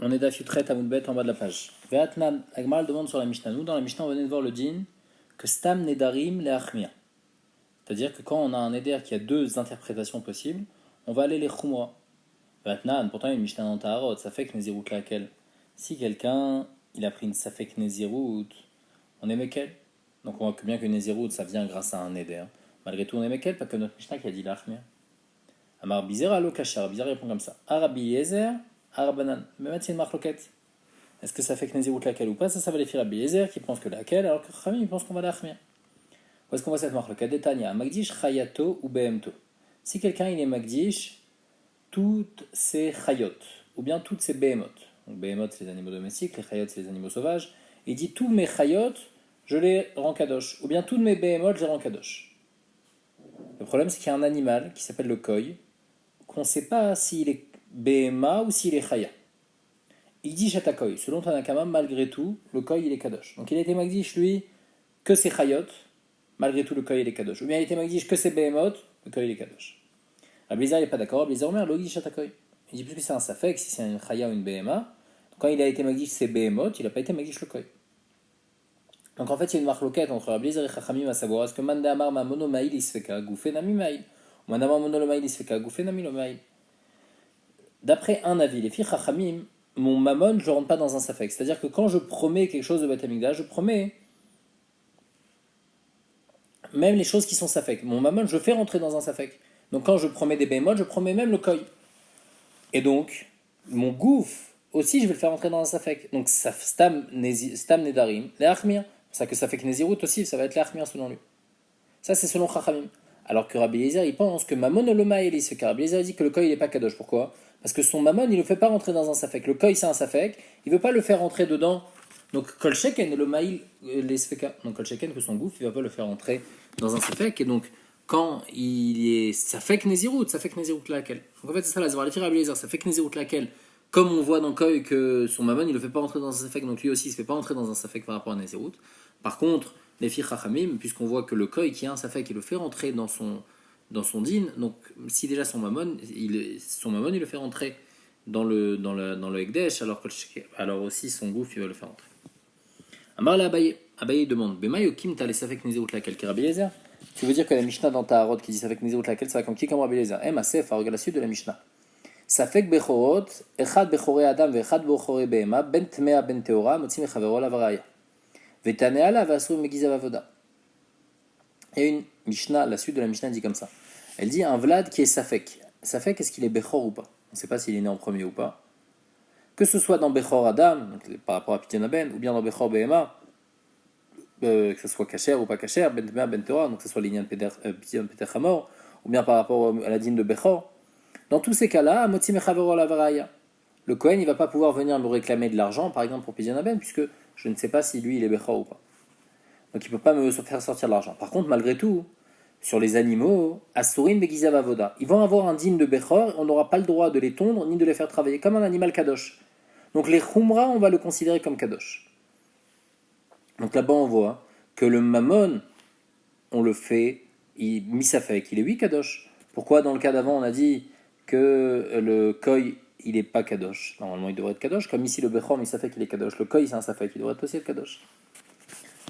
On est d'Afutret à Moudbet en bas de la page. Ve'atnan, la Gemara demande sur la Mishnah. Nous, dans la Mishnah, on venait de voir le din que Stam Nedarim le Achmir. C'est-à-dire que quand on a un Neder qui a deux interprétations possibles, on va aller les Khumra. Ve'atnan, pourtant, il y a une Mishnah dans Taharot, ça fait que Nezirut laquelle. Si quelqu'un, il a pris une Safek Nezirut, on est Mekel. Donc on voit que bien que Nezirut, ça vient grâce à un Neder. Malgré tout, on est Mekel, pas que notre Mishnah qui a dit l'Achmir. Amar Bizer alo Kachar, Bizer répond comme ça. Arabi Yezer, Arabanan. Mais maintenant, c'est une marloquette. Est-ce que ça fait que Nezirut laquelle ou pas? Ça va les faire Rabbi Yezer qui pense que laquelle, alors que Khamim il pense qu'on va l'Achmir. Où est-ce qu'on voit cette marloquette? Détania, Magdish Chayato ou Behemto. Si quelqu'un il est Magdish, toutes ses Chayot, ou bien toutes ses Behemot. Donc Behemot c'est les animaux domestiques, les Chayot c'est les animaux sauvages. Il dit tous mes Chayot, je les rends Kadosh. Ou bien tous mes Behemot, je les rends Kadosh. Le problème c'est qu'il y a un animal qui s'appelle le Koi, qu'on ne sait pas s'il est Behema ou s'il est Chaya. Il dit Shatakoy, selon Tanakama, malgré tout, le Koi il est Kadosh. Donc il a été Magdish lui que ses Chayot, malgré tout le Koi il est Kadosh. Ou bien il a été Magdish que ses Behemot, le Koi il est Kadosh. Ablézar il n'est pas d'accord, Ablézar Omer, Logi Shatakoy. Il dit puisque c'est un Safek, si c'est une Chaya ou une Behema, quand il a été Magdish ses Behemot, il n'a pas été Magdish le Koi. Donc en fait il y a une marloquette entre Ablézar et Chachamim à savoir est-ce que Manda Amar ma monomaïl isfeka, Goufé nami maïl. Ou Manda Amar monolomaïl isfeka, Goufé nami lo maïl. D'après un avis, les filles Chachamim, mon mammon, je ne rentre pas dans un safek. C'est-à-dire que quand je promets quelque chose de Beth Amikdash, je promets même les choses qui sont safek. Mon mammon, je fais rentrer dans un safek. Donc quand je promets des bémols, je promets même le koi. Et donc, mon gouf aussi, je vais le faire rentrer dans un safek. Donc stam nedarim, les achmir. C'est pour ça que safek nezirut aussi, ça va être les achmir selon lui. Ça, c'est selon Chachamim. Alors que Rabbi Yezer, il pense que Mammon Oloma et Elis, car Rabbi Yezer dit que le koi il n'est pas kadosh. Pourquoi? Parce que son Mammon, il ne le fait pas rentrer dans un safek. Le koi c'est un safek, il ne veut pas le faire rentrer dedans. Donc Kol Sheken, le maïl, les sfeka. Donc Kol Sheken, que son gouffre, il ne va pas le faire rentrer dans un safek. Et donc, quand il est safek nezirut laquelle. Donc en fait, c'est ça la zvar. Les filles Rabbi Yezer, safek nezirut laquelle. Comme on voit dans Koi que son Mammon, il ne le fait pas rentrer dans un safek, donc lui aussi, il ne se fait pas rentrer dans un safek par rapport à nezirut. Par contre, les filles Chachamim, puisqu'on voit que le Koi qui a un safek, il le fait rentrer dans son din, donc si déjà son mammon, il le fait rentrer dans le Ekdesh, alors aussi son gouffre, il va le faire rentrer. Amar la Abaye demande, Bemayo kim t'as les safek nizerut laquelle qui Rabbi Eliezer? Tu veux dire que la Mishnah dans Taharot qui dit safek nizerut laquelle, ça va comme qui comme Rabbi Eliezer? Masef, regarde la suite de la Mishnah. Safek bechorot, echad bechore adam veechad bechore behema, ben tmea ben teora, motzi mechavero la varaya. Vetaneala vasur megizav avoda. Il y a une Mishnah, la suite de la Mishnah dit comme ça. Elle dit un Vlad qui est Safek. Safek, est-ce qu'il est Bechor ou pas? On ne sait pas s'il est né en premier ou pas. Que ce soit dans Bechor Adam, donc par rapport à Pitié Naben, ou bien dans Bechor Behema, que ce soit Kacher ou pas Kacher, Ben Tmea, Ben Torah, donc que ce soit l'Inyan Pitié Hamor, ou bien par rapport à la dîme de Bechor. Dans tous ces cas-là, Motzi Mechavero la Varaya. Le Kohen, il ne va pas pouvoir venir me réclamer de l'argent, par exemple pour Pitié Naben, puisque je ne sais pas si lui il est Bechor ou pas. Donc il ne peut pas me faire sortir de l'argent. Par contre, malgré tout, sur les animaux, Asurin Begizav Avoda, ils vont avoir un dîme de Bechor, on n'aura pas le droit de les tondre ni de les faire travailler comme un animal Kadosh. Donc les Khumra, on va le considérer comme Kadosh. Donc là-bas, on voit que le Mammon, on le fait, Misafek, il est oui Kadosh. Pourquoi dans le cas d'avant, on a dit que le Koi, il n'est pas Kadosh? Normalement, il devrait être Kadosh. Comme ici, le Bechor, Misafek, il est Kadosh. Le Koi, c'est un Safek, il devrait être aussi être Kadosh.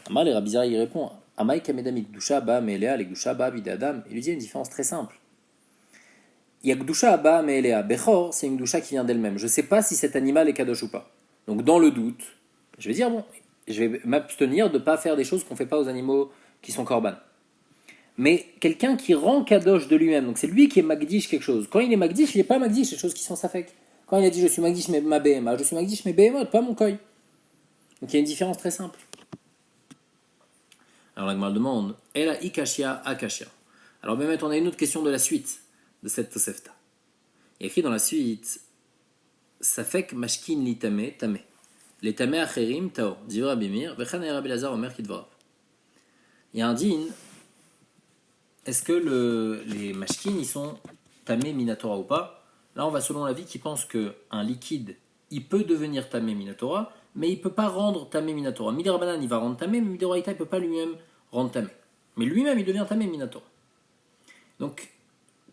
Amal et Rabbi Zara, il répond Amai Kamedami Gdusha Ba Melea le Gdusha Ba Bidadam. Il lui dit une différence très simple. Il y a Gdusha Ba Melea. Bechor, c'est une Gdusha qui vient d'elle-même. Je ne sais pas si cet animal est Kadosh ou pas. Donc, dans le doute, je vais dire bon, je vais m'abstenir de ne pas faire des choses qu'on ne fait pas aux animaux qui sont korban. Mais quelqu'un qui rend Kadosh de lui-même, donc c'est lui qui est Magdish quelque chose. Quand il est Magdish, il n'est pas Magdish, les choses qui sont Safek. Quand il a dit je suis Magdish ma BMA, je suis Magdish mes BMA, pas mon Koi. Donc, il y a une différence très simple. Alors la Gemara demande, Ela ikashia akashia. Alors même on a une autre question de la suite de cette Tosefta. Il y a écrit dans la suite, Safek mashkin li tame tame. Les tame acherim tao. Divra bimir, vechan et Rabbi Lazar omer kidvarav. Il y a un din, est-ce que les mashkin ils sont tamé minatora ou pas? Là on va selon l'avis qui pense qu'un liquide, il peut devenir tamé minatora, mais il ne peut pas rendre tamé minatora. Midirabanan, il va rendre tamé, mais Midoraita, il ne peut pas lui-même rendre tamé. Mais lui-même, il devient tamé minatora. Donc,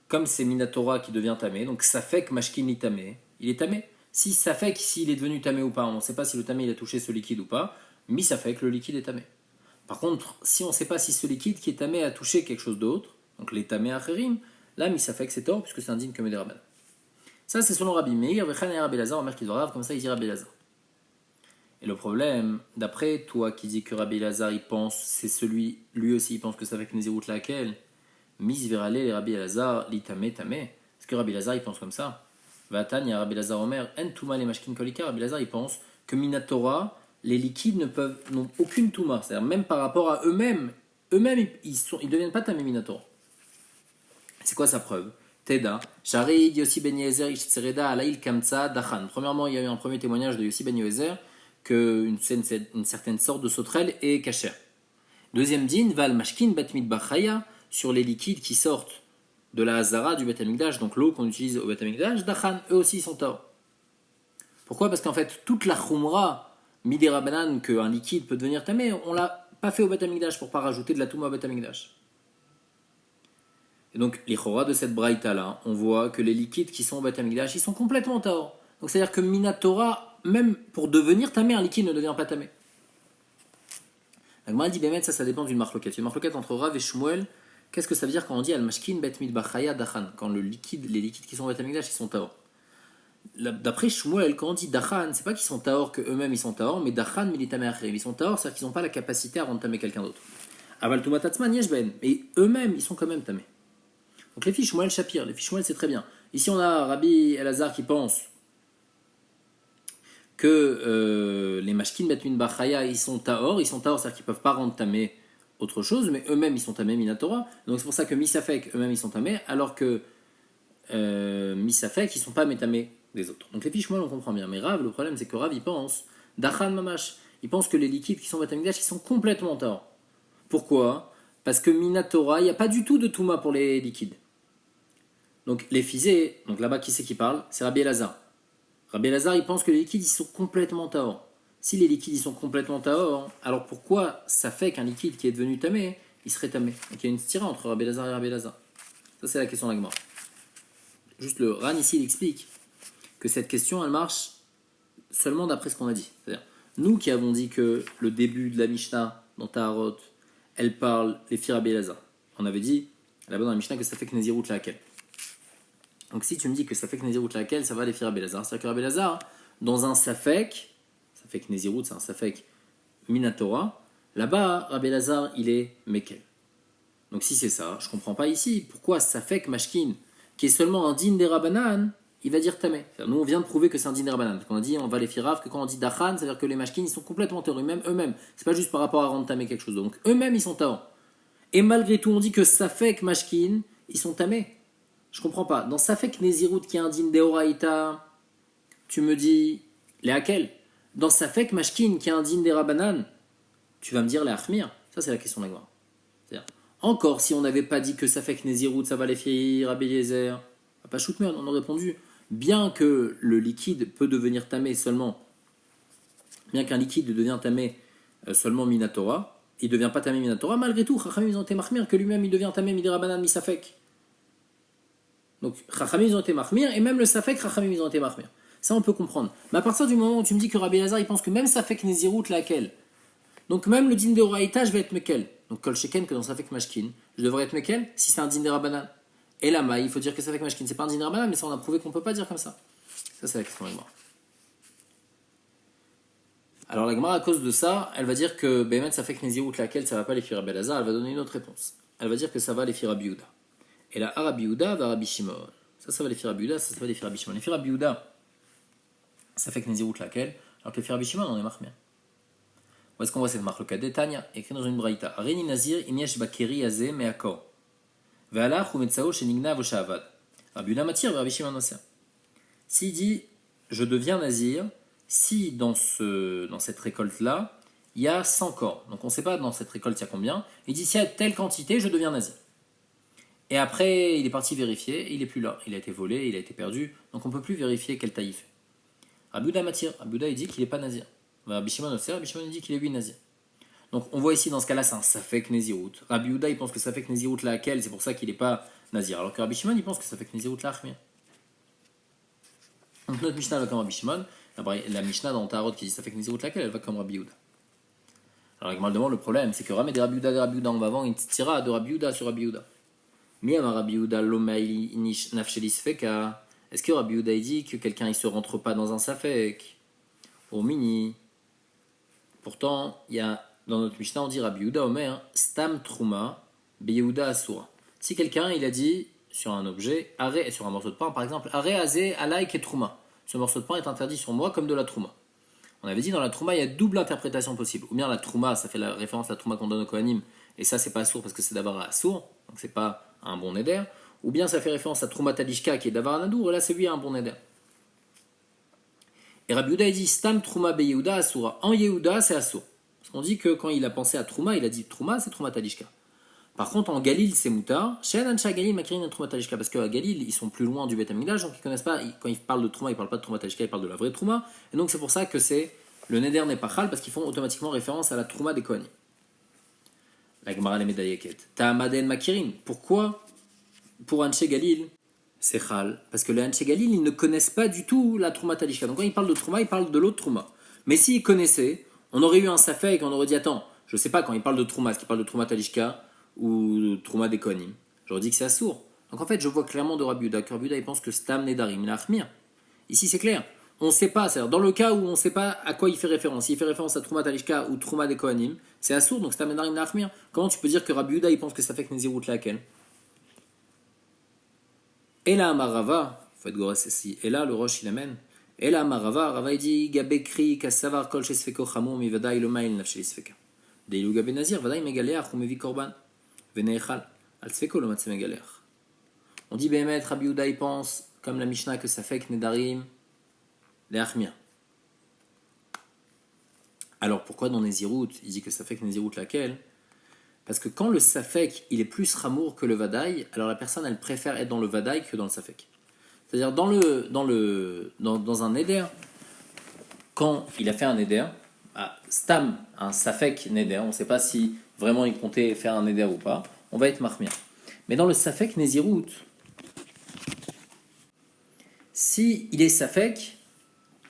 comme c'est minatora qui devient tamé, donc ça fait que mashkin li tamé, il est tamé. Si ça fait que s'il est devenu tamé ou pas, on ne sait pas si le tamé il a touché ce liquide ou pas, mais ça fait que le liquide est tamé. Par contre, si on ne sait pas si ce liquide qui est tamé a touché quelque chose d'autre, donc les tamé acherim, là, mais ça fait que c'est tort puisque c'est indigne comme des rabbins. Ça, c'est selon Rabbi Meir, Vechan et Rabbi Lazar, Omer Kidorav, comme ça il dit Rabbi Lazar. Et le problème, d'après toi qui dis que Rabbi Lazar il pense, c'est celui, lui aussi il pense que ça fait que Nézirut laquelle, Mis Virale et Rabbi Lazar, li tamé tamé. Est-ce que Rabbi Lazar il pense comme ça? Vatan, il y a Rabbi Lazar Omer, En Touma les Mashkin Kolika, Rabbi Lazar il pense que Minatora, les liquides n'ont aucune Touma, c'est-à-dire même par rapport à eux-mêmes, ils deviennent pas tamé Minatora. C'est quoi sa preuve? Teda, Sharid Yossi Ben Yezer Ishtzereda Alaïl Kamtsa Dachan. Premièrement, il y a eu un premier témoignage de Yossi Ben Yezer qu'une certaine sorte de sauterelle est cachère. Deuxième din, Val Mashkin Batmid Bachaya, sur les liquides qui sortent de la Hazara du Beth Amikdash, donc l'eau qu'on utilise au Beth Amikdash, Dachan, eux aussi sont tort. Pourquoi? Parce qu'en fait, toute la Khumra, Midera Banan, qu'un liquide peut devenir tamé, on l'a pas fait au Beth Amikdash pour pas rajouter de la Touma au Beth Amikdash. Et donc, les chora de cette braïta là, on voit que les liquides qui sont au Beth Amikdash, ils sont complètement tahor. Donc, c'est-à-dire que Minatora, même pour devenir tamé, un liquide ne devient pas tamé. La Gemara dit, Bémet, ça dépend d'une marloquette. Une marloquette entre Rav et Shmuel, qu'est-ce que ça veut dire quand on dit Al-Mashkin Bet Midbachaya Dachan, quand les liquides qui sont au Beth Amikdash, ils sont tahor. D'après Shmuel, quand on dit Dachan, c'est pas qu'ils sont tahor, qu'eux-mêmes ils sont tahor, mais Dachan militamé acherim. Ils sont tahor, c'est-à-dire qu'ils n'ont pas la capacité à rendre tamé quelqu'un d'autre. Aval Tumatatzman Yeshben, et eux-mêmes, ils sont quand même tamés. Donc les fiches Shmuel Shapir, les fiches Shmuel c'est très bien. Ici on a Rabbi Elazar qui pense que les mashkin betmin bachaya ils sont tahor, c'est-à-dire qu'ils peuvent pas rendre tamé autre chose, mais eux-mêmes ils sont tamé minatora. Donc c'est pour ça que misafek eux-mêmes ils sont tamés, alors que misafek ils sont pas métamés des autres. Donc les fiches Shmuel on comprend bien, mais Rav le problème c'est que Rav il pense dachan mamash, il pense que les liquides qui sont betamigdash ils sont complètement tahor. Pourquoi? Parce que minatora il n'y a pas du tout de touma pour les liquides. Donc les fisés, donc là-bas qui c'est qui parle? C'est Rabbi Elazar. Rabbi Elazar il pense que les liquides ils sont complètement tahor. Si les liquides ils sont complètement tahor, alors pourquoi ça fait qu'un liquide qui est devenu tamé, il serait tamé? Donc il y a une stira entre Rabbi Elazar et Rabbi Elazar. Ça c'est la question de la Gemara. Juste le Ran ici il explique que cette question elle marche seulement d'après ce qu'on a dit. C'est-à-dire nous qui avons dit que le début de la Mishnah dans Taharot, elle parle les filles Rabbi Elazar. On avait dit là-bas dans la Mishnah que ça fait que Nézirut laquelle. Donc si tu me dis que ça fait que Nézirut laquelle, ça va les faire Rabbi Elazar. C'est-à-dire que Rabbi Elazar, dans un safek Nézirut, c'est un safek Minatora, là-bas, Rabbi Elazar, il est Mekel. Donc si c'est ça, je comprends pas ici. Pourquoi safek Mashkin, qui est seulement un din des Rabbanan, il va dire Tamé. Nous, on vient de prouver que c'est un din des Rabbanan. On a dit, on va les firav, que quand on dit Dachan, c'est-à-dire que les Mashkin, ils sont complètement tahor, eux-mêmes. C'est pas juste par rapport à rendre Tamé quelque chose. Donc eux-mêmes, ils sont tahor. Et malgré tout, on dit que safek Mashkin, ils sont Tamé. Je comprends pas. Dans Safek Nézirut qui est un din d'Eoraïta, tu me dis les Hakel. Dans Safek Mashkin qui est un din des Rabbanan, tu vas me dire les Achmir. Ça, c'est la question de la Gemara. C'est-à-dire, encore si on n'avait pas dit que Safek Nézirut, ça va les faire Rabbi Eliezer, pas Shoutmer, on aurait répondu. Bien que le liquide peut devenir tamé seulement, bien qu'un liquide devienne tamé seulement Minatora, il ne devient pas tamé Minatora, malgré tout, Chachamim ils ont été Mahmir, que lui-même il devient tamé Midei Rabbanan mi Safek. Donc, Chachamim ils ont été mahmir, et même le Safek, Chachamim ils ont été mahmir. Ça, on peut comprendre. Mais à partir du moment où tu me dis que Rabbi Elazar, il pense que même Safek Nézirut, laquelle? Donc, même le din de Oraïta, je vais être Mekel. Donc, Kol Sheken, que dans Safek Mashkin, je devrais être Mekel si c'est un din de Rabbanan. Et là, il faut dire que Safek Mashkin, c'est pas un din de Rabbanan, mais ça, on a prouvé qu'on peut pas dire comme ça. Ça, c'est la question de la Gemara. Alors, la Gemara, à cause de ça, elle va dire que Bémet Safek Nézirut, laquelle, ça va pas les faire Rabbi Elazar, elle va donner une autre réponse. Elle va dire que ça va les faire Rabbi Yehuda. Et là, Rabbi Yehuda va Rabbi Shimon. Ça va les faire Rabbi Yehuda, ça va les faire Rabbi Shimon. Les faire Rabbi Yehuda, ça fait que Nézirut laquelle, alors que les faire Rabbi Shimon, on est marmien. Où est-ce qu'on voit cette marque? Le cas d'Etania, écrit dans une braïta. Reni Nazir, Inyesh Bakeri Azeh Meakor. Ve'alach ou Metzao Shenigna Voshavad. Rabbi Yehuda Matir, Rabbi Shimon Osir. S'il dit, je deviens Nazir, si dans cette récolte-là, il y a 100 corps. Donc on ne sait pas dans cette récolte il y a combien. Il dit, s'il y a telle quantité, je deviens Nazir. Et après, il est parti vérifier, et il n'est plus là. Il a été volé, il a été perdu, donc on ne peut plus vérifier quelle taille il fait. Rabbi Yehuda Matir, Rabbi Yehuda il dit qu'il n'est pas Nazir. Rabbi Shimon Osir, Rabbi Shimon dit qu'il est lui Nazir. Donc on voit ici dans ce cas-là, c'est un Safek Nézirut. Rabbi Yehuda il pense que Safek Nézirut laquelle, c'est pour ça qu'il n'est pas Nazir. Alors que Rabbi Shimon il pense que Safek Nézirut la Achmir. Donc notre Mishnah va comme Rabbi Shimon. La Mishnah dans Tarot qui dit ça fait que Nézirut laquelle elle va comme Rabbi Yehuda. Alors avec demande le problème c'est que Ram et des Rabbi Yehuda on va vendre une tira de Rabbi Yehuda sur Rabbi Yehuda. Miyama Rabbi Yehuda l'omaï nish nafsheli sfeka. Est-ce que Rabbi Yehuda dit que quelqu'un il se rentre pas dans un safek au mini? Pourtant il y a dans notre Mishnah on dit Rabbi Yehuda Omer stam truma be Yehuda asura. Si quelqu'un il a dit sur un objet, arrêt sur un morceau de pain par exemple, arrêt azé alaïk et trouma. Ce morceau de pain est interdit sur moi comme de la trouma. On avait dit dans la trouma il y a double interprétation possible. Ou bien la trouma ça fait la référence à la trouma qu'on donne au kohanim et ça c'est pas assour parce que c'est d'abord assour, donc c'est pas un bon neder. Ou bien ça fait référence à trouma talishka qui est d'avar nadour et là c'est lui un bon neder. Et Rabbi Yehuda il dit stam trouma be Yehuda asura. En Yehuda c'est assour. Parce qu'on dit que quand il a pensé à trouma il a dit trouma c'est trouma talishka. Par contre, en Galil, c'est moutar. Chez Ansha Galil, Makirin et Trouma Talishka. Parce qu'à Galil, ils sont plus loin du Beth Amikdash, donc ils connaissent pas. Quand ils parlent de Trouma, ils parlent pas de Trouma Talishka, ils parlent de la vraie Trouma. Et donc c'est pour ça que le Neder n'est pas Chal, parce qu'ils font automatiquement référence à la Trouma des Kohanim. La Gemara les Médailleket. Ta'amaden Makirin. Pourquoi pour Ansha Galil, c'est Chal? Parce que les Ansha Galil, ils ne connaissent pas du tout la Trouma Talishka. Donc quand ils parlent de Trouma, ils parlent de l'autre Trouma. Mais s'ils connaissaient, on aurait eu un Safek, on aurait dit attends, je sais pas, quand ils parlent de Trouma, est-ce qu'ils parlent de Trouma Talishka ou Trouma des Kohanim. J'aurais dit que c'est assourd. Donc en fait, je vois clairement de Rabbi Yehuda que Rabbi Yehuda il pense que Stam Nedarim, il a Achmir. Ici, c'est clair. On ne sait pas, c'est-à-dire dans le cas où on ne sait pas à quoi il fait référence, s'il fait référence à Trouma Talishka ou Trouma des Kohanim, c'est assourd, donc Stam Nedarim, il a Achmir. Comment tu peux dire que Rabbi Yehuda il pense que ça fait que Nézirut laquelle? Et là, Amarava, il faut être gorès ici, et là, le Roche il amène. Et là, Amarava, Rava il dit Gabekri, Kassavar, Kol Shesfeko, Chamou, Mivadaï, Lomaïl, Nafsheli Sfeka. Deilu Gabe Nazir, Vadaï, Megaleach, ou Mevi Korban. On dit Béhémet, Rabbi Yehuda il pense, comme la Mishnah, que ça fait que Nedarim, les Achmir. Alors pourquoi dans Nézirut, il dit que ça fait que Nézirut laquelle? Parce que quand le Safek il est plus Ramour que le Vadaï, alors la personne elle préfère être dans le Vadaï que dans le Safek. C'est-à-dire dans un Neder, quand il a fait un Neder, Stam, un Safek Neder, on ne sait pas si vraiment il comptait faire un Neder ou pas, on va être Mahmir. Mais dans le Safek Nézirut, si il est Safek,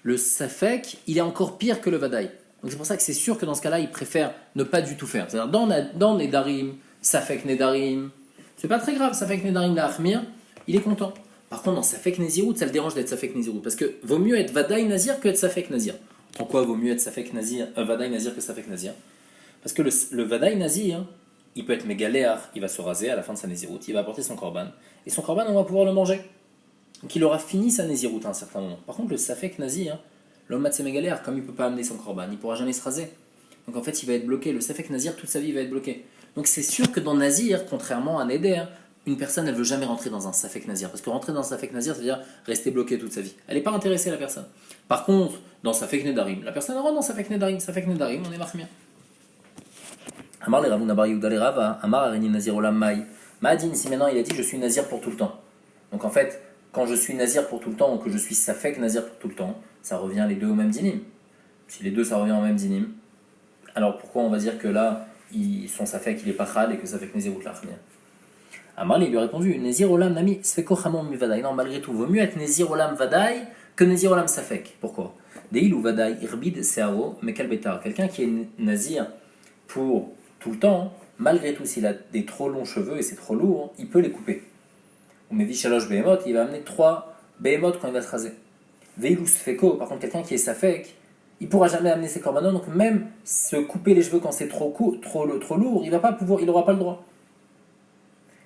le Safek, il est encore pire que le Vadaï. Donc c'est pour ça que c'est sûr que dans ce cas-là, il préfère ne pas du tout faire. C'est-à-dire dans Nedarim, Safek Nedarim, c'est pas très grave, Safek Nedarim Lahmir, il est content. Par contre, dans Safek Nézirut, ça le dérange d'être Safek Nézirut, parce que vaut mieux être Vadaï Nazir que être Safek Nazir. En quoi vaut mieux être Safek Nazir, Vadaï Nazir que Safek Nazir? Parce que le Vadaï Nazir, il peut être mégaléar, il va se raser à la fin de sa Nézirut, il va apporter son korban, et son korban, on va pouvoir le manger. Donc il aura fini sa Nézirut à un certain moment. Par contre, le Safek Nazir, l'homme matzé mégaléar, comme il ne peut pas amener son korban, il ne pourra jamais se raser. Donc en fait, il va être bloqué. Le Safek Nazir, toute sa vie, il va être bloqué. Donc c'est sûr que dans Nazir, contrairement à Neder, une personne, elle ne veut jamais rentrer dans un Safek Nazir. Parce que rentrer dans un Safek Nazir, ça veut dire rester bloqué toute sa vie. Elle n'est pas intéressée, la personne. Par contre, dans Safek Nedarim, la personne rentre dans Safek Nedarim, on est marmien. Amar le Ravuna Bar Yehuda le Rava, Amar Areni Nazir Olam Mai. Ma'adin, si maintenant il a dit je suis Nazir pour tout le temps. Donc en fait, quand je suis Nazir pour tout le temps ou que je suis Safek Nazir pour tout le temps, ça revient les deux au même dinim. Si les deux ça revient au même dinim, alors pourquoi on va dire que là, son Safek il est pas Chal et que Safek Nazir ou Tlachmir? Amal il lui a répondu Nazir Olam Nami Sfeko Chamon Mi Vadaï. Non, malgré tout, vaut mieux être Nazir Olam Vadaï que Nazir Olam Safek. Pourquoi? Deil ou Vadaï Irbid Searo Mekalbetar. Quelqu'un qui est Nazir pour tout le temps, malgré tout, s'il a des trop longs cheveux et c'est trop lourd, il peut les couper. Ou Mevi Shalosh Behemoth, il va amener 3 Behemoth quand il va se raser. Veilus Feko, par contre, quelqu'un qui est Safek, il pourra jamais amener ses korbanos, donc même se couper les cheveux quand c'est trop lourd, il n'aura pas le droit.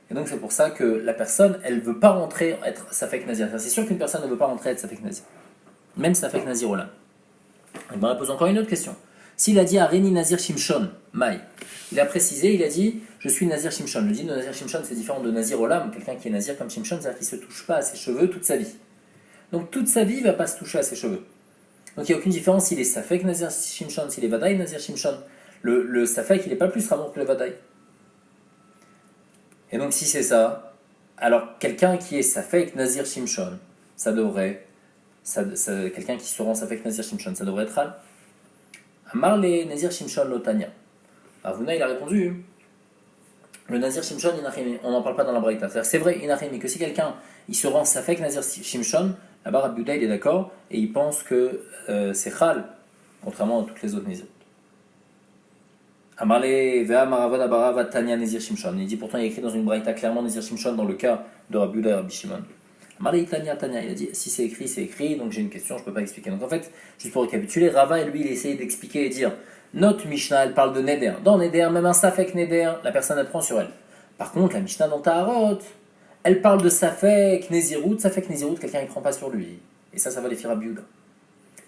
Et donc c'est pour ça que la personne, elle ne veut pas rentrer être Safek Nazir. C'est sûr qu'une personne ne veut pas rentrer être Safek Nazir. Même Safek Nazir Olam. Il m'a posé encore une autre question. S'il a dit Areni Nazir Shimshon, Maï, il a précisé, il a dit je suis Nazir Shimshon. Le dit de Nazir Shimshon c'est différent de Nazir Olam, quelqu'un qui est Nazir comme Shimshon, c'est-à-dire qu'il ne se touche pas à ses cheveux toute sa vie. Donc toute sa vie, il ne va pas se toucher à ses cheveux. Donc il n'y a aucune différence s'il est Safek Nazir Shimshon, s'il est Vadaï Nazir Shimshon. Le Safek, il n'est pas plus ramon que le Vadaï. Et donc si c'est ça, alors quelqu'un qui est Safek Nazir Shimshon, quelqu'un qui se rend Safek Nazir Shimshon, ça devrait être Hal. Amar le Nazir Shimshon Lotania. Avuna il a répondu le Nazir Shimshon Inachimi, on n'en parle pas dans la Braïta. C'est vrai Inachimi que si quelqu'un il se rend Safek Nazir Shimshon, Là-bas, Rabbi Yehuda, il est d'accord et il pense que c'est Chal, contrairement à toutes les autres Nézirut. Amarle Vea Maravad Abarava Tanya Nezir Shimshon. Il dit pourtant, il est écrit dans une braïta clairement Nezir Shimshon dans le cas de Rabbi Yehuda et Rabbi Shimon. Amarle Tanya Tanya, il a dit si c'est écrit, donc j'ai une question, je ne peux pas expliquer. Donc en fait, juste pour récapituler, Rava, lui, il essayé d'expliquer et dire notre Mishnah, elle parle de Neder. Dans Neder, même un Safek Neder, la personne, elle prend sur elle. Par contre, la Mishnah dans Taharot, elle parle de Safek Nezirut, quelqu'un ne prend pas sur lui. Et ça va les faire Rabbi Yehuda.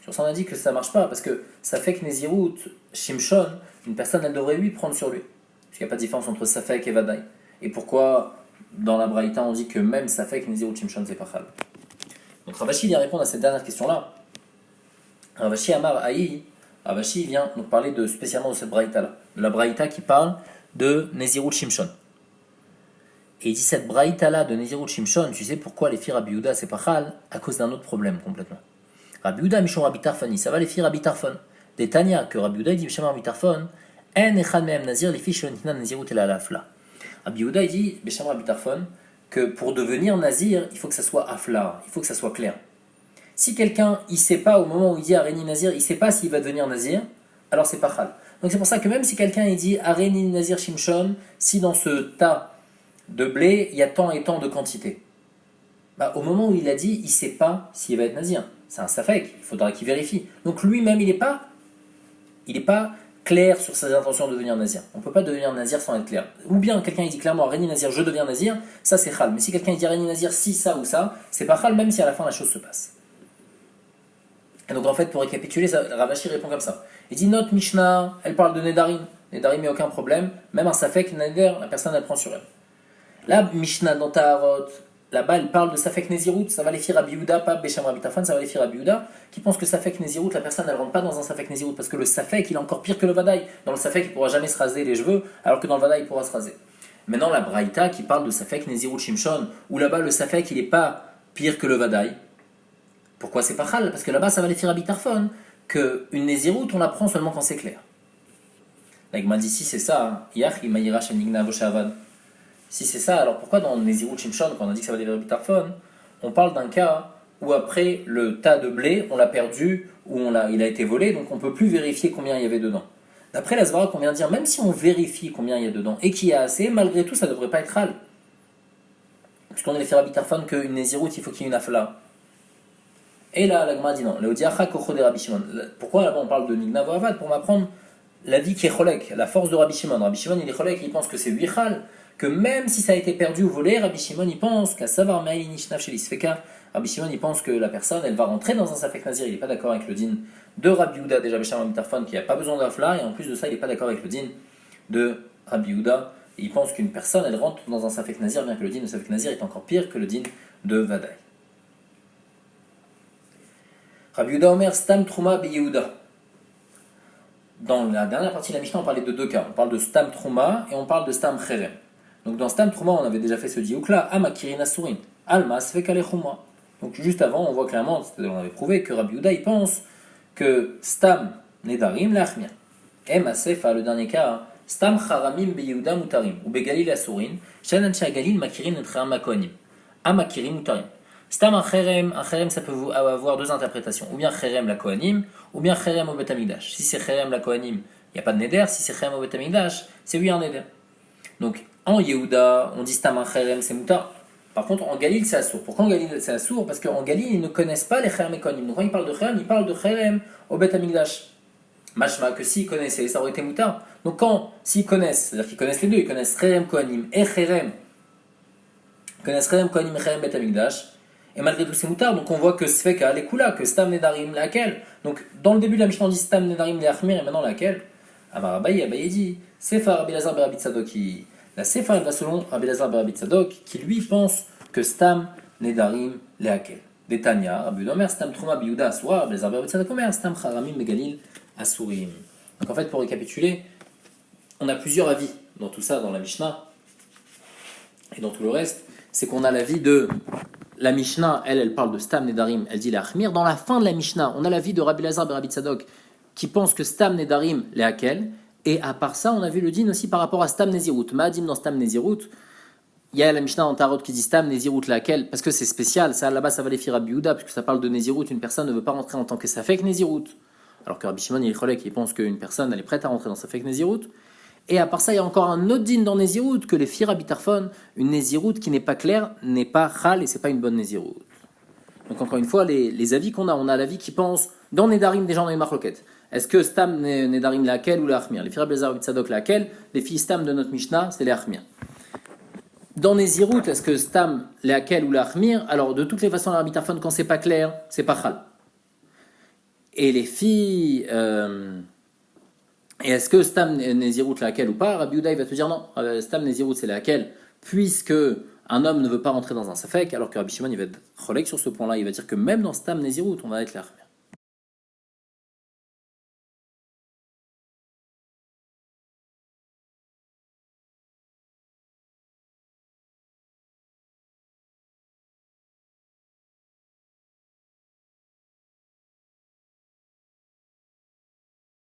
Sur ça, on a dit que ça ne marche pas, parce que Safek Nezirut, Shimshon, une personne, elle devrait lui prendre sur lui. Parce qu'il n'y a pas de différence entre Safek et Vadaï. Et pourquoi, dans la Braïta, on dit que même Safek Nezirut, Shimshon, c'est pas Chal. Donc Ravashi vient répondre à cette dernière question-là. Ravashi Amar Aïe, Ravashi vient nous parler spécialement de cette Braïta-là. De la Braïta qui parle de Nezirut, Shimshon. Et il dit cette Braïta-là de Nezirut, Shimshon, tu sais pourquoi les filles Rabbi Yehuda, c'est pas Chal? À cause d'un autre problème complètement. Rabbi Yehuda Mishon Rabbi Tarfani, ça va les filles Rabbi Tarfon. Des Tanya, que Rabbi Yehuda dit Mishon Rabbi Tarfon, En Echad Mehem Nazir, les filles Shonitna Nazirut et la Lafla. Rabbi Yehuda dit Mishon Rabbi Tarfon que pour devenir Nazir, il faut que ça soit Afla, il faut que ça soit clair. Si quelqu'un, il sait pas au moment où il dit Areni Nazir, il sait pas s'il va devenir Nazir, alors c'est pas Chal. Donc c'est pour ça que même si quelqu'un il dit Areni Nazir Shimshon, si dans ce tas de blé, il y a tant et tant de quantité. Au moment où il a dit, il ne sait pas s'il va être nazir. C'est un safek, il faudra qu'il vérifie. Donc lui-même, il n'est pas clair sur ses intentions de devenir nazir. On ne peut pas devenir nazir sans être clair. Ou bien quelqu'un il dit clairement, Réni nazir, je deviens nazir, ça c'est chal. Mais si quelqu'un dit Réni nazir, si ça ou ça, c'est pas chal, même si à la fin la chose se passe. Et donc en fait, pour récapituler, Ravashi répond comme ça. Il dit, notre Mishnah, elle parle de Nedarim. Nedarim, il n'y a aucun problème. Même un safek, Neder, la personne, elle prend sur elle. La Mishnah dans Taharot, là-bas, elle parle de Safek Nezirut, ça va les faire Rabbi Yehuda, pas Bécham Rabbi Tarfon, ça va les faire Rabbi Yehuda, qui pense que Safek Nezirut, la personne, elle rentre pas dans un Safek Nezirut, parce que le Safek, il est encore pire que le Vadaï. Dans le Safek, il pourra jamais se raser les cheveux, alors que dans le Vadaï, il pourra se raser. Maintenant, la Braïta, qui parle de Safek Nezirut Shimshon, où là-bas, le Safek, il n'est pas pire que le Vadaï. Pourquoi c'est pas Chal? Parce que là-bas, ça va les faire Rabbi Tarfon, qu'une Nezirut, on la prend seulement quand c'est clair. Là, il m'a dit, si c'est ça, Yach, il m'a ira Shenigna Voshavad. Si c'est ça, alors pourquoi dans Nezirut Shimshon, quand on a dit que ça va les Rabbi Tarfon, on parle d'un cas où après le tas de blé, on l'a perdu, ou il a été volé, donc on ne peut plus vérifier combien il y avait dedans. D'après la Svara qu'on vient de dire, même si on vérifie combien il y a dedans et qu'il y a assez, malgré tout, ça ne devrait pas être Hal. Puisqu'on a les Rabbi Tarfon qu'une Nezirut, il faut qu'il y ait une Afla. Et là, la Gemara dit non. Pourquoi là-bas on parle de Nigna Voavad? Pour m'apprendre la vie qui est Cholek, la force de Rabbi Shimon. Rabbi Shimon, il est Cholek, il pense que c'est 8 Chal, que même si ça a été perdu ou volé, Rabbi Shimon, il pense qu'à Savar Me'ay Nishnav Sheli Sfeka, Rabbi Shimon, il pense que la personne, elle va rentrer dans un Safek Nazir. Il n'est pas d'accord avec le din de Rabbi Yehuda, déjà Bécham Rabbi Tarfon, qui n'a pas besoin d'Afla, et en plus de ça, il n'est pas d'accord avec le din de Rabbi Yehuda. Et il pense qu'une personne, elle rentre dans un Safek Nazir, bien que le din de Safek Nazir est encore pire que le din de Vadaï. Rabbi Yehuda Omer, Stam Trouma Bi Yehuda. Dans la dernière partie de la Mishnah, on parlait de deux cas. On parle de Stam Trouma et on parle de Stam Cherem. Donc dans Stam Trouma, on avait déjà fait ce diouk là, Amakirin Asurin, Alma Svekalechuma. Donc juste avant, on voit clairement, on avait prouvé que Rabbi Yehuda, il pense que Stam Nedarim Lachmir. Et Masefa, le dernier cas, Stam Charamim Be Yehuda Mutarim, ou Begalil Asurin, Shanan Shagalil Makirin Etram Makonim. Amakirin Mutarim. Stam un cherem, ça peut avoir deux interprétations. Ou bien cherem la kohanim, ou bien cherem au betamigdash. Si c'est cherem la kohanim, il n'y a pas de neder. Si c'est cherem au betamigdash, c'est oui un neder. Donc en Yehuda, on dit stam un cherem, c'est mutar. Par contre, en Galil, c'est assour. Pourquoi en Galil, c'est assour? Parce qu'en Galil, ils ne connaissent pas les cherem et kohanim. Donc quand ils parlent de cherem au betamigdash. Mashma, que s'ils connaissaient, ça aurait été mutar. Donc s'ils connaissent, c'est-à-dire qu'ils connaissent les deux, ils connaissent cherem kohanim et cherem. Ils connaissent cherem kohanim et cherem betamigdash. Et malgré tout c'est moutard, donc on voit que Sfeka l'ekula, que Stam Nedarim laquelle. Donc dans le début de la Mishnah on dit Stam Nedarim leachmir et maintenant laquelle. Amar Abaye dit Sefar Rabbi Elazar Berabbi Tzadok. La Sefar elle va selon Rabbi Elazar Berabbi Tzadok qui lui pense que Stam Nedarim leachel. Detanya, Rabbi Omer Stam Trouma Biyuda Asura, Rabbi Elazar Berabbi Tzadok Omer Stam Charamim Megalil Asurim. Donc en fait pour récapituler, on a plusieurs avis dans tout ça, dans la Mishnah et dans tout le reste. C'est qu'on a l'avis de la Mishnah, elle parle de Stam Nedarim, elle dit l'Achmir. Dans la fin de la Mishnah, on a l'avis de Rabbi Elazar Berabbi Tzadok qui pense que Stam Nedarim lehakel. Et à part ça, on a vu le din aussi par rapport à Stam Nezirut. Ma'adim dans Stam Nezirut, Il y a la Mishnah en Tarot qui dit Stam Nézirut laquelle, parce que c'est spécial, ça là-bas ça va les faire Rabbi Yehuda, puisque ça parle de Nézirut, une personne ne veut pas rentrer en tant que Safek Nézirut. Alors que Rabbi Shimon il est il pense qu'une personne elle est prête à rentrer dans Safek Nézirut. Et à part ça, il y a encore un autre din dans Nézirut, que les filles Rabbi Tarfon, une Nézirut qui n'est pas claire, n'est pas Chal et c'est pas une bonne Nézirut. Donc encore une fois, les avis qu'on a, on a l'avis qui pense dans Nedarim des gens dans les marloquettes. Est-ce que Stam Nedarim laquelle ou la Achmir? Les filles Rabbi Elazar Tzadok laquelle? Les filles Stam de notre Mishnah, c'est les Achmir. Dans Nézirut, est-ce que Stam, laquelle ou la Achmir? Alors, de toutes les façons, la Rabbi Tarfon, quand c'est pas clair, c'est pas Chal. Et les filles. Et est-ce que Stam Nézirut laquelle ou pas? Rabbi Yehuda, il va te dire non. Stam Nézirut, c'est laquelle? Puisque un homme ne veut pas rentrer dans un Safek, alors que Rabbi Shimon, il va être cholek sur ce point-là. Il va dire que même dans Stam Nézirut, on va être là.